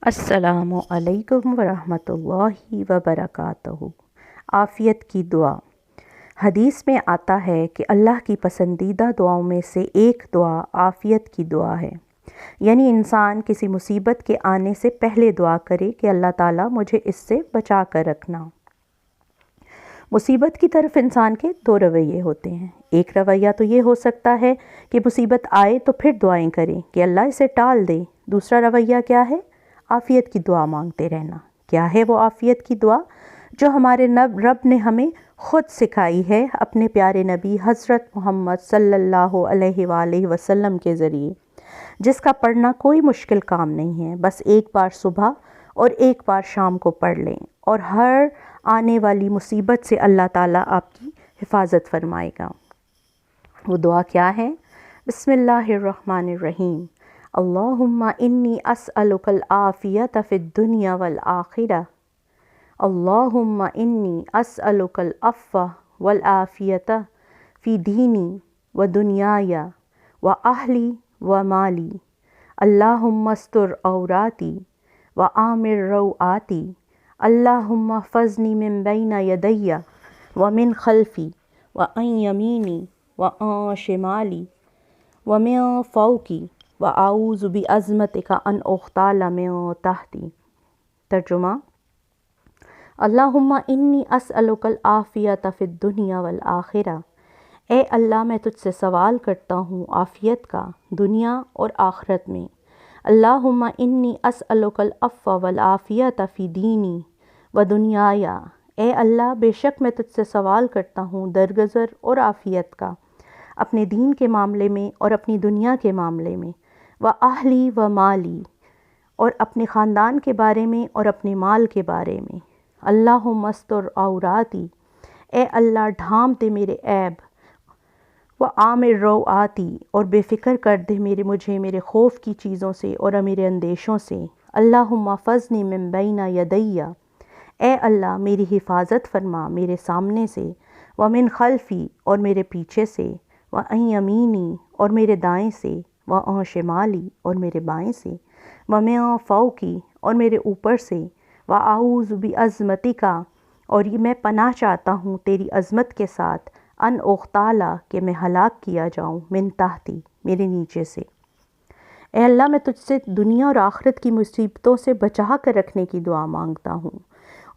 السلام علیکم ورحمۃ اللہ وبرکاتہ۔ عافیت کی دعا۔ حدیث میں آتا ہے کہ اللہ کی پسندیدہ دعاؤں میں سے ایک دعا عافیت کی دعا ہے، یعنی انسان کسی مصیبت کے آنے سے پہلے دعا کرے کہ اللہ تعالیٰ مجھے اس سے بچا کر رکھنا۔ مصیبت کی طرف انسان کے دو رویے ہوتے ہیں۔ ایک رویہ تو یہ ہو سکتا ہے کہ مصیبت آئے تو پھر دعائیں کریں کہ اللہ اسے ٹال دے۔ دوسرا رویہ کیا ہے؟ عافیت کی دعا مانگتے رہنا۔ کیا ہے وہ عافیت کی دعا جو ہمارے رب نے ہمیں خود سکھائی ہے اپنے پیارے نبی حضرت محمد صلی اللہ علیہ وآلہ وسلم کے ذریعے، جس کا پڑھنا کوئی مشکل کام نہیں ہے، بس ایک بار صبح اور ایک بار شام کو پڑھ لیں اور ہر آنے والی مصیبت سے اللہ تعالیٰ آپ کی حفاظت فرمائے گا۔ وہ دعا کیا ہے؟ بسم اللہ الرحمن الرحیم۔ اللہم انی اسألک العافیۃ فی الدنیا والآخرہ۔ اللہم انی اسألک العفو والعافیۃ فی دینی و دنیای و اہلی و مالی۔ اللہم استر عوراتی و آمن روعاتی۔ اللہم احفظنی من بین یدی و من خلفی و عن یمینی و عن شمالی و من فوقی وَأَعُوذُ بِعَظْمَتِكَ أَنْ أُغْتَالَ مِن تَحْتِي۔ ترجمہ: اللہم انی اسألک العافیۃ فی الدنیا والآخرہ۔ اے اللہ، میں تجھ سے سوال کرتا ہوں عافیت کا دنیا اور آخرت میں۔ اللہم انی اسألک العفو والعافیۃ فی دینی و دنیای۔ اے اللہ، بے شک میں تجھ سے سوال کرتا ہوں درگزر اور عافیت کا اپنے دین کے معاملے میں اور اپنی دنیا کے معاملے میں، و اہلی و مالی، اور اپنے خاندان کے بارے میں اور اپنے مال کے بارے میں۔ اللہم استر عوراتی۔ اے اللہ، ڈھانپ دے میرے عیب، و آمن روعاتی، اور بے فکر کر دے مجھے میرے خوف کی چیزوں سے اور میرے اندیشوں سے۔ اللہم احفظنی من بین یدی۔ اے اللہ، میری حفاظت فرما میرے سامنے سے، و من خلفی، اور میرے پیچھے سے، و عن یمینی، اور میرے دائیں سے، و عن شمالی، اور میرے بائیں سے، و من فوقی، اور میرے اوپر سے، و اعوذ بعظمتک، اور یہ میں پناہ چاہتا ہوں تیری عظمت کے ساتھ، ان اغتال، کہ میں ہلاک کیا جاؤں، من تحتی، میرے نیچے سے۔ اے اللہ، میں تجھ سے دنیا اور آخرت کی مصیبتوں سے بچا کر رکھنے کی دعا مانگتا ہوں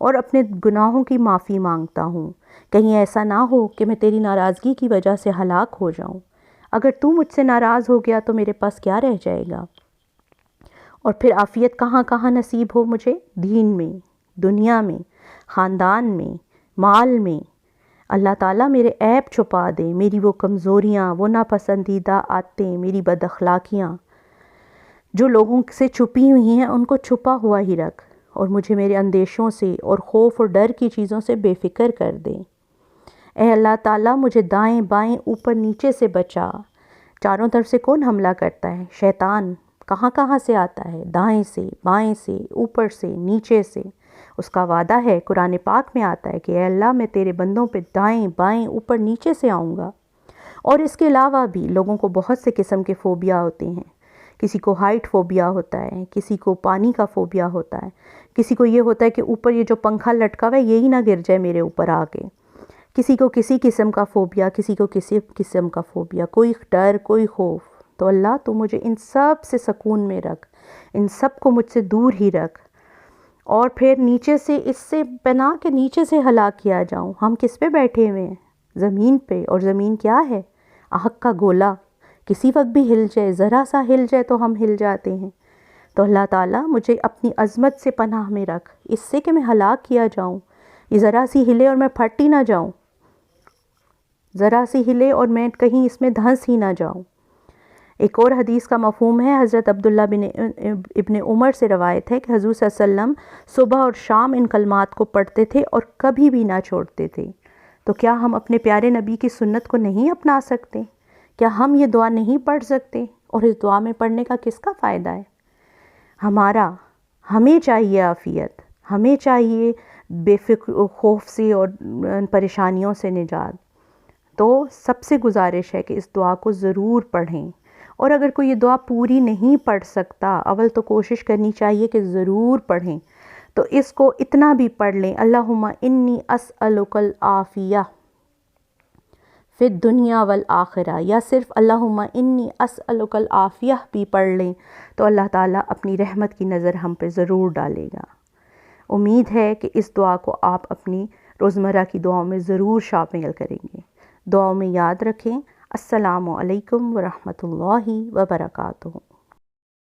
اور اپنے گناہوں کی معافی مانگتا ہوں۔ کہیں ایسا نہ ہو کہ میں تیری ناراضگی کی وجہ سے ہلاک ہو جاؤں۔ اگر تو مجھ سے ناراض ہو گیا تو میرے پاس کیا رہ جائے گا؟ اور پھر عافیت کہاں کہاں نصیب ہو مجھے؟ دین میں، دنیا میں، خاندان میں، مال میں۔ اللہ تعالیٰ میرے عیب چھپا دے، میری وہ کمزوریاں، وہ ناپسندیدہ عادتیں، میری بد اخلاقیاں جو لوگوں سے چھپی ہوئی ہیں ان کو چھپا ہوا ہی رکھ، اور مجھے میرے اندیشوں سے اور خوف اور ڈر کی چیزوں سے بے فکر کر دے۔ اے اللہ تعالیٰ، مجھے دائیں بائیں اوپر نیچے سے بچا۔ چاروں طرف سے کون حملہ کرتا ہے؟ شیطان کہاں کہاں سے آتا ہے؟ دائیں سے، بائیں سے، اوپر سے، نیچے سے۔ اس کا وعدہ ہے، قرآن پاک میں آتا ہے کہ اے اللہ، میں تیرے بندوں پہ دائیں بائیں اوپر نیچے سے آؤں گا۔ اور اس کے علاوہ بھی لوگوں کو بہت سے قسم کے فوبیا ہوتے ہیں۔ کسی کو ہائٹ فوبیا ہوتا ہے، کسی کو پانی کا فوبیا ہوتا ہے، کسی کو یہ ہوتا ہے کہ اوپر یہ جو پنکھا لٹکا ہوا ہے یہی نہ گر جائے میرے اوپر آ کے، کسی کو کسی قسم کا فوبیا، کسی کو کسی قسم کا فوبیا، کوئی ڈر، کوئی خوف۔ تو اللہ، تو مجھے ان سب سے سکون میں رکھ، ان سب کو مجھ سے دور ہی رکھ، اور پھر نیچے سے اس سے پناہ کے نیچے سے ہلاک کیا جاؤں۔ ہم کس پہ بیٹھے ہوئے ہیں؟ زمین پہ، اور زمین کیا ہے؟ آگ کا گولا، کسی وقت بھی ہل جائے، ذرا سا ہل جائے تو ہم ہل جاتے ہیں۔ تو اللہ تعالیٰ مجھے اپنی عظمت سے پناہ میں رکھ، اس سے کہ میں ہلاک کیا جاؤں، یہ ذرا سی ہلے اور میں پھٹ ہی نہ جاؤں، ذرا سی ہلے اور میں کہیں اس میں دھنس ہی نہ جاؤں۔ ایک اور حدیث کا مفہوم ہے، حضرت عبداللہ ابن عمر سے روایت ہے کہ حضور صلی اللہ علیہ وسلم صبح اور شام ان کلمات کو پڑھتے تھے اور کبھی بھی نہ چھوڑتے تھے۔ تو کیا ہم اپنے پیارے نبی کی سنت کو نہیں اپنا سکتے؟ کیا ہم یہ دعا نہیں پڑھ سکتے؟ اور اس دعا میں پڑھنے کا کس کا فائدہ ہے؟ ہمیں چاہیے عافیت، ہمیں چاہیے بے فکر خوف سے اور پریشانیوں سے نجات۔ تو سب سے گزارش ہے کہ اس دعا کو ضرور پڑھیں اور اگر کوئی یہ دعا پوری نہیں پڑھ سکتا، اول تو کوشش کرنی چاہیے کہ ضرور پڑھیں، تو اس کو اتنا بھی پڑھ لیں، اللہم انی اسألک العافیہ فی الدنیا والآخرہ، یا صرف اللہم انی اسألک العافیہ بھی پڑھ لیں تو اللہ تعالیٰ اپنی رحمت کی نظر ہم پہ ضرور ڈالے گا۔ امید ہے کہ اس دعا کو آپ اپنی روزمرہ کی دعاؤں میں ضرور شامل کریں گے۔ دعاؤں میں یاد رکھیں۔ السلام علیکم ورحمۃ اللہ وبرکاتہ۔